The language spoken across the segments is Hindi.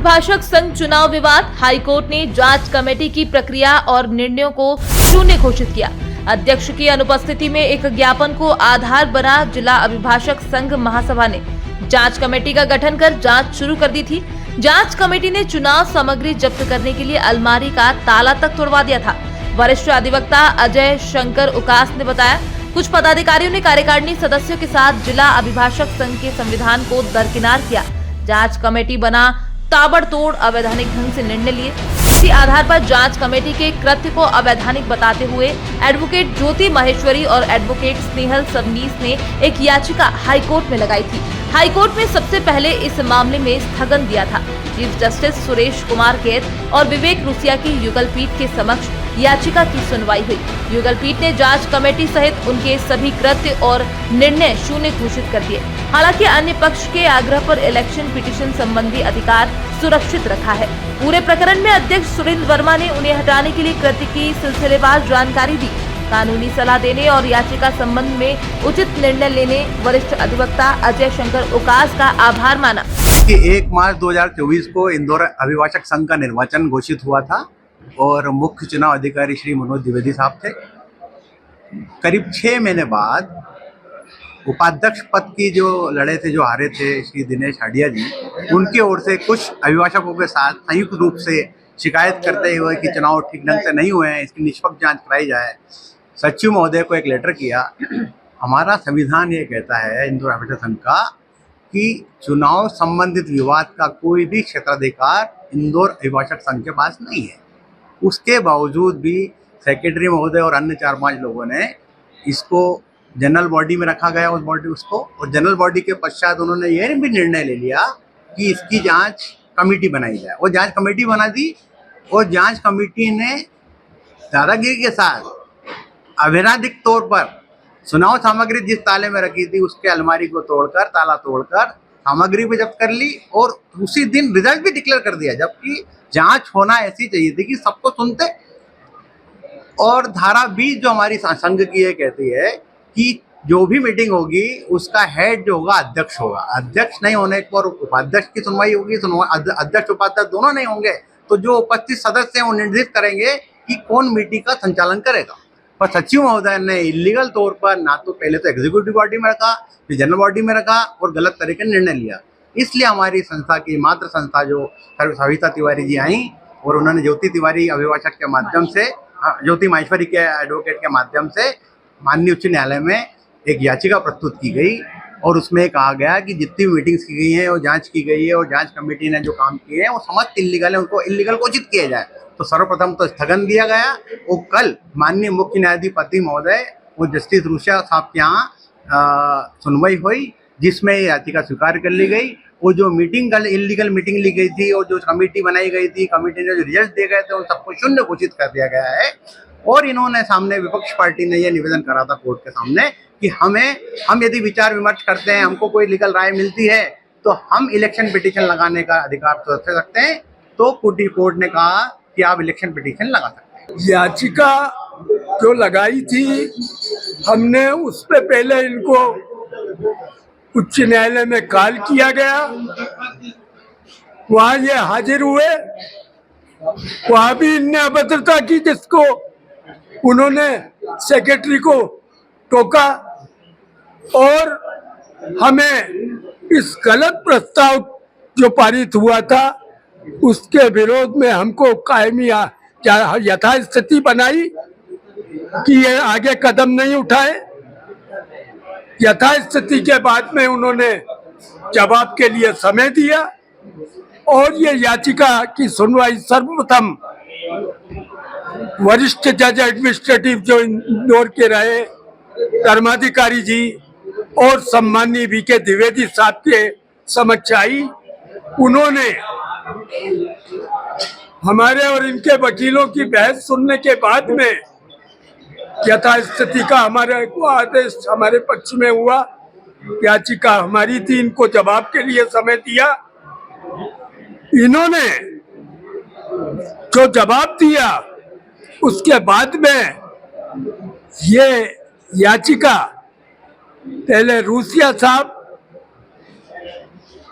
अभिभाषक संघ चुनाव विवाद, हाईकोर्ट ने जांच कमेटी की प्रक्रिया और निर्णयों को शून्य घोषित किया। अध्यक्ष की अनुपस्थिति में एक ज्ञापन को आधार बना जिला अभिभाषक संघ महासभा ने जांच कमेटी का गठन कर जांच शुरू कर दी थी। जांच कमेटी ने चुनाव सामग्री जब्त करने के लिए अलमारी का ताला तक तोड़वा दिया था। वरिष्ठ अधिवक्ता अजय शंकर उकास ने बताया, कुछ पदाधिकारियों ने कार्यकारिणी सदस्यों के साथ जिला अभिभाषक संघ के संविधान को दरकिनार किया। जांच कमेटी बना ताबड़तोड़ अवैधानिक ढंग से निर्णय लिए। इसी आधार पर जांच कमेटी के कृत्य को अवैधानिक बताते हुए एडवोकेट ज्योति माहेश्वरी और एडवोकेट स्नेहल सबनीस ने एक याचिका हाईकोर्ट में लगाई थी। हाईकोर्ट में सबसे पहले इस मामले में स्थगन दिया था। चीफ जस्टिस सुरेश कुमार कैद और विवेक रुसिया की युगल पीठ के समक्ष याचिका की सुनवाई हुई। युगल पीठ ने जांच कमेटी सहित उनके सभी कृत्य और निर्णय शून्य घोषित कर दिए। हालांकि अन्य पक्ष के आग्रह पर इलेक्शन पिटीशन संबंधी अधिकार सुरक्षित रखा है। पूरे प्रकरण में अध्यक्ष सुरेंद्र वर्मा ने उन्हें हटाने के लिए कृत्य की सिलसिलेवार जानकारी दी। कानूनी सलाह देने और याचिका संबंध में उचित निर्णय लेने वरिष्ठ अधिवक्ता अजय शंकर उकास का आभार माना। कि 1 मार्च 2024 को इंदौर अभिभाषक संघ का निर्वाचन घोषित हुआ था और मुख्य चुनाव अधिकारी श्री मनोज द्विवेदी साहब थे। करीब 6 महीने बाद उपाध्यक्ष पद की जो लड़े थे, जो हारे थे श्री दिनेश हाडिया जी, उनकी ओर से कुछ अभिभाषकों के साथ संयुक्त रूप से शिकायत करते हुए कि चुनाव ठीक ढंग से नहीं हुए हैं, इसकी निष्पक्ष जांच कराई जाए, सचिव महोदय को एक लेटर किया। हमारा संविधान ये कहता है इंदौर अभिभाषक संघ का कि चुनाव संबंधित विवाद का कोई भी क्षेत्राधिकार इंदौर अभिभाषक संघ के पास नहीं है। उसके बावजूद भी सेक्रेटरी महोदय और अन्य 4-5 लोगों ने इसको जनरल बॉडी में रखा गया, और जनरल बॉडी के पश्चात उन्होंने यह भी निर्णय ले लिया कि इसकी जांच कमेटी बनाई जाए। वो जांच कमेटी बना दी और जांच कमेटी ने दादागिरी के साथ अवैधानिक तौर पर चुनाव सामग्री जिस ताले में रखी थी उसके अलमारी को तोड़कर, ताला तोड़कर सामग्री भी जब्त कर ली और उसी दिन रिजल्ट भी डिक्लेयर कर दिया, जबकि जांच होना ऐसी चाहिए थी कि सबको सुनते। और धारा 20 जो हमारी संघ की है कहती है कि जो भी मीटिंग होगी उसका हेड जो होगा अध्यक्ष होगा। अध्यक्ष नहीं होने पर उपाध्यक्ष की सुनवाई होगी, अध्यक्ष उपाध्यक्ष दोनों नहीं होंगे तो जो उपस्थित सदस्य हैं वो निर्धारित करेंगे कि कौन मीटिंग का संचालन करेगा। पर सचिव महोदय ने इलीगल तौर पर ना तो पहले तो एग्जीक्यूटिव बॉडी में रखा, फिर जनरल बॉडी में रखा और गलत तरीके निर्णय लिया। इसलिए हमारी संस्था की मात्र संस्था जो सविता तिवारी जी आई और उन्होंने ज्योति तिवारी अभिभाषक के माध्यम से, ज्योति माहेश्वरी के एडवोकेट के माध्यम से माननीय उच्च न्यायालय में एक याचिका प्रस्तुत की गई और उसमें कहा गया कि जितनी मीटिंग्स की गई हैं वो जांच की गई है और जांच कमेटी ने जो काम किए हैं वो समस्त इलीगल है, उनको इलीगल घोषित किया जाए। तो सर्वप्रथम तो स्थगन दिया गया और कल माननीय मुख्य न्यायाधीश महोदय वो जस्टिस रुसिया साहब के यहाँ सुनवाई हुई जिसमें याचिका स्वीकार कर ली गई। वो जो मीटिंग कल इलीगल मीटिंग ली गई थी और जो कमेटी बनाई गई थी, कमेटी ने जो रिजल्ट दिए गए थे उन सबको शून्य घोषित कर दिया गया है। और इन्होंने सामने विपक्ष पार्टी ने यह निवेदन करा था कोर्ट के सामने कि हम यदि विचार विमर्श करते हैं, हमको कोई लीगल राय मिलती है तो हम इलेक्शन पिटीशन लगाने का अधिकार तो रख सकते हैं। तो कोर्ट ने कहा कि आप इलेक्शन पिटीशन लगा सकते हैं। याचिका जो लगाई थी हमने, उस पे पहले इनको उच्च न्यायालय में कॉल किया गया, वहाँ ये हाजिर हुए, वहाँ भी इनने अभद्रता की जिसको उन्होंने सेक्रेटरी को टोका और हमें इस गलत प्रस्ताव जो पारित हुआ था उसके विरोध में हमको कायमी यथास्थिति बनाई कि ये आगे कदम नहीं उठाए। यथास्थिति के बाद में उन्होंने जवाब के लिए समय दिया और ये याचिका की सुनवाई सर्वप्रथम वरिष्ठ जज एडमिनिस्ट्रेटिव जो इंदौर के रहे धर्माधिकारी जी और सम्माननीय वीके द्विवेदी साहब के समक्ष आई। उन्होंने हमारे और इनके वकीलों की बहस सुनने के बाद में यथास्थिति का हमारे को आदेश हमारे पक्ष में हुआ। याचिका हमारी थी, इनको जवाब के लिए समय दिया। इन्होंने जो जवाब दिया उसके बाद में ये याचिका पहले रुसिया साहब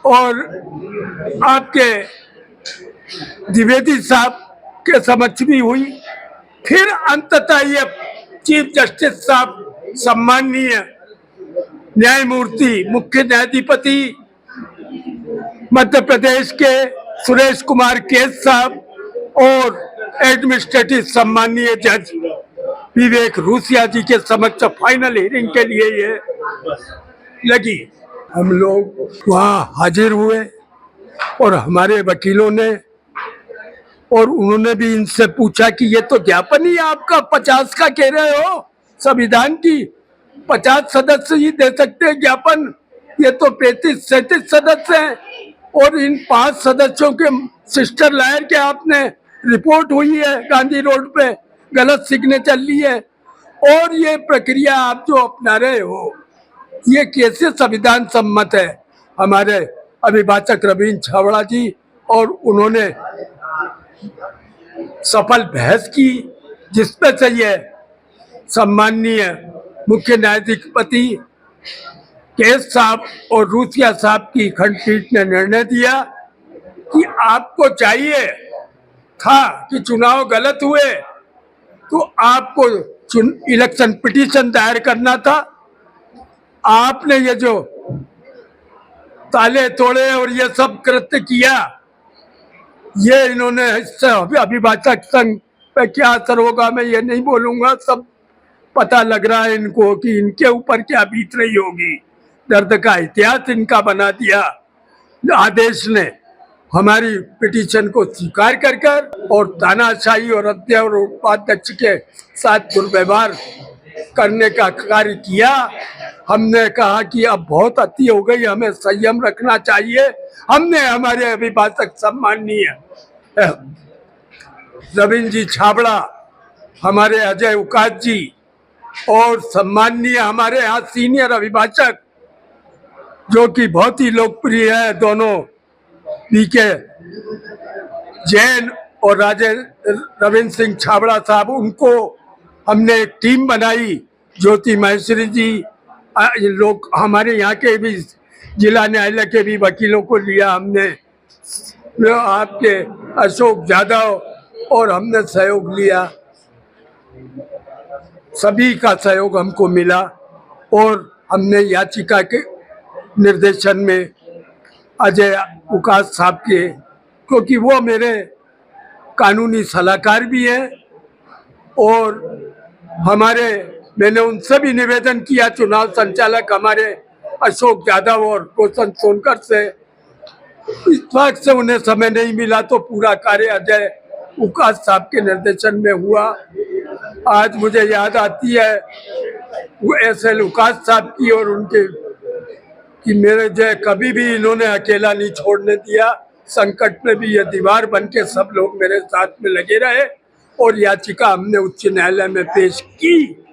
और आपके द्विवेदी साहब के समक्ष भी हुई। फिर अंततः ये चीफ जस्टिस साहब सम्माननीय न्यायमूर्ति मुख्य न्यायाधिपति मध्य प्रदेश के सुरेश कुमार केस साहब और एडमिनिस्ट्रेटिव सम्माननीय जज विवेक रूसिया जी के समक्ष फाइनल हियरिंग के लिए ये लगी। हम लोग वहाँ हाजिर हुए और हमारे वकीलों ने, और उन्होंने भी इनसे पूछा कि ये तो ज्ञापन ही आपका 50 का कह रहे हो, संविधान की 50 सदस्य ही दे सकते हैं ज्ञापन, ये तो 35-37 सदस्य हैं और इन 5 सदस्यों के सिस्टर लायर के आपने रिपोर्ट हुई है गांधी रोड पे, गलत सिग्नेचर ली है, और ये प्रक्रिया आप जो अपना रहे हो ये कैसे संविधान सम्मत है। हमारे अभिभाषक रवींद्र छाबड़ा जी और उन्होंने सफल बहस की, जिसमें से ये सम्माननीय मुख्य न्यायाधिपति केस साहब और रूसिया साहब की खंडपीठ ने निर्णय दिया कि आपको चाहिए था कि चुनाव गलत हुए तो आपको इलेक्शन पिटीशन दायर करना था। आपने ये जो ताले तोड़े और ये सब कृत्य किया, ये इन्होंने इससे अभिभाषक संघ पे क्या असर होगा मैं ये नहीं बोलूंगा, सब पता लग रहा है इनको कि इनके ऊपर क्या बीत रही होगी। दर्द का इतिहास इनका बना दिया। आदेश ने हमारी पिटीशन को स्वीकार कर और तानाशाही और अध्यक्ष और उपाध्यक्ष के साथ दुर्व्यवहार करने का कार्य किया। हमने कहा कि अब बहुत अति हो गई, हमें संयम रखना चाहिए। हमने हमारे अभिभाषक सम्माननीय रवींद्र जी छाबड़ा, हमारे अजय उकाश जी और सम्माननीय हमारे यहाँ सीनियर अभिभाषक जो कि बहुत ही लोकप्रिय है दोनों, पीके जैन और रविंद्र सिंह छाबड़ा साहब, उनको हमने एक टीम बनाई। ज्योति महेश्वरी जी, लोग हमारे यहाँ के भी जिला न्यायालय के भी वकीलों को लिया हमने, आपके अशोक यादव और हमने सहयोग लिया, सभी का सहयोग हमको मिला और हमने याचिका के निर्देशन में अजय उकाश साहब के, क्योंकि वो मेरे कानूनी सलाहकार भी हैं और मैंने उनसे भी निवेदन किया, चुनाव संचालक हमारे अशोक यादव और रोशन सोनकर से, इस वक्त से उन्हें समय नहीं मिला तो पूरा कार्य अजय उकाश साहब के निर्देशन में हुआ। आज मुझे याद आती है वो SL उकाश साहब की और उनके कि मेरे जो कभी भी इन्होंने अकेला नहीं छोड़ने दिया, संकट में भी ये दीवार बन के सब लोग मेरे साथ में लगे रहे और याचिका हमने उच्च न्यायालय में पेश की।